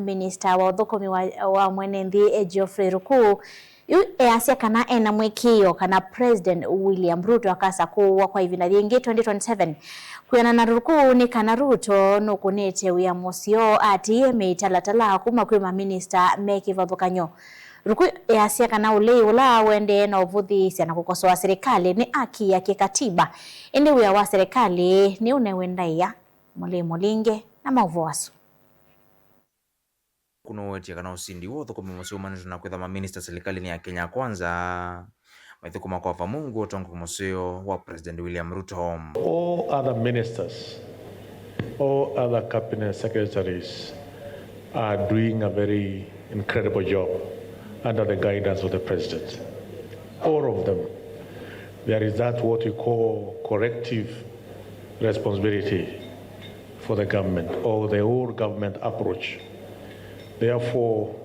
Minista wa Uthukumi wa Mwenenhi Geoffrey Ruku Easya kana ena Muikiio Kana President William Ruto Akasakuuwa kwa hivi na Yingi 2027 Kwianana Ruku Nikana Ruto Nukunite ya Museo Atiie Mitalatala Kuma kwa Maminista Kivathukanyo Ruku Easya kana ula wende na uvuthisya na kukosoa serikali ni haki ya kikatiba indi wia wa serikali ni unewendaiya mulinge na mauvoasu kuno wetia kana usindi wo Uthukumi Museo na kwetha Maminista serikali ni ya Kenya kwanza Uthukuma kwa Mungu tongo Museo wa President William Ruto. All other ministers, all other cabinet secretaries are doing a very incredible job under the guidance of the president. All of them. There is that what we call corrective responsibility for the government or the whole government approach. Therefore,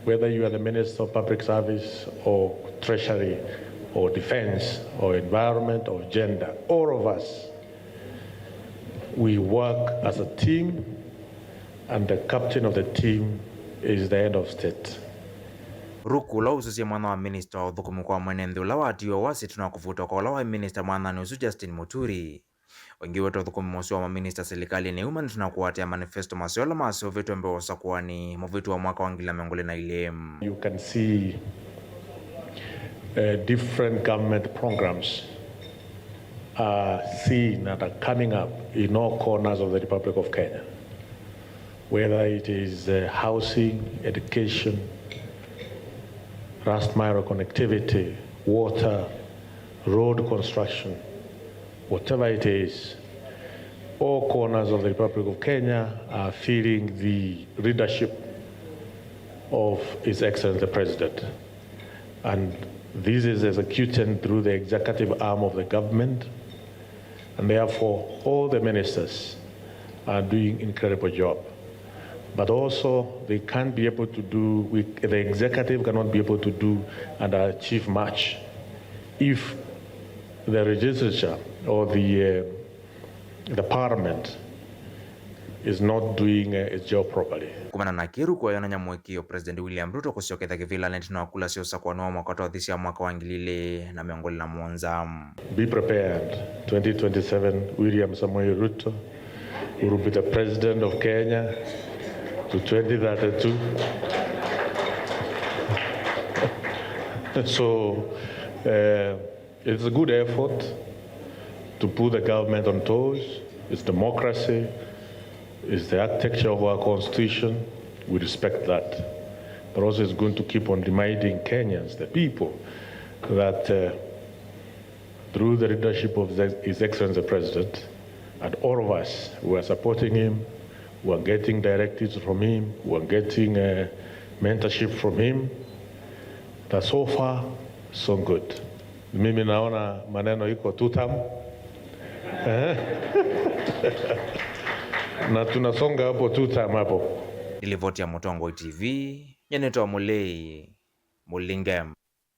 whether you are the Minister of Public Service or Treasury or Defense or Environment or Gender, all of us, we work as a team and the captain of the team is the head of state. Ruku la ususia mwana wa Minister wa Uthukumi kwa Mwenenhi ula wa Atiie wasi tunakufuta kwa ula wa Minister mwana usu Justin Muturi. Wengi wetu Uthukumi Museo wa Maminista serikali ni umani tunakuwatia manifesto Museo la Museo vitu ambayo wasakuwa ni mvitu wa mwaka wa 2024. You can see different government programs are seen and are coming up in all corners of the Republic of Kenya. Whether it is housing, education, last mile connectivity, water, road construction, whatever it is, all corners of the Republic of Kenya are feeling the leadership of His Excellency the President. And this is executed through the executive arm of the government. And therefore, all the ministers are doing incredible job. But also, they can't be able to do, the executive cannot be able to do and achieve much if the legislature or the parliament is not doing its job properly. Kumana kiru kwa yana Muikiio President William Ruto kusioketha kivila lentino wakula siyosa kwa nuwa mwaka wa thisi ya mwaka wangilile na miongoli na muonza. Be prepared. 2027 William Samoei Ruto will be the President of Kenya to 2032. So it's a good effort to put the government on toes. It's democracy. It's the architecture of our constitution. We respect that. But also it's going to keep on reminding Kenyans, the people, that through the leadership of His Excellency the President, and all of us who are supporting him, who are getting directives from him, who are getting mentorship from him, that so far, so good. Mimi naona maneno iko tutam. Na tunasonga hapo tutam hapo. Nilivotia Mutongo TV, nyenetoa mulei, mulingem.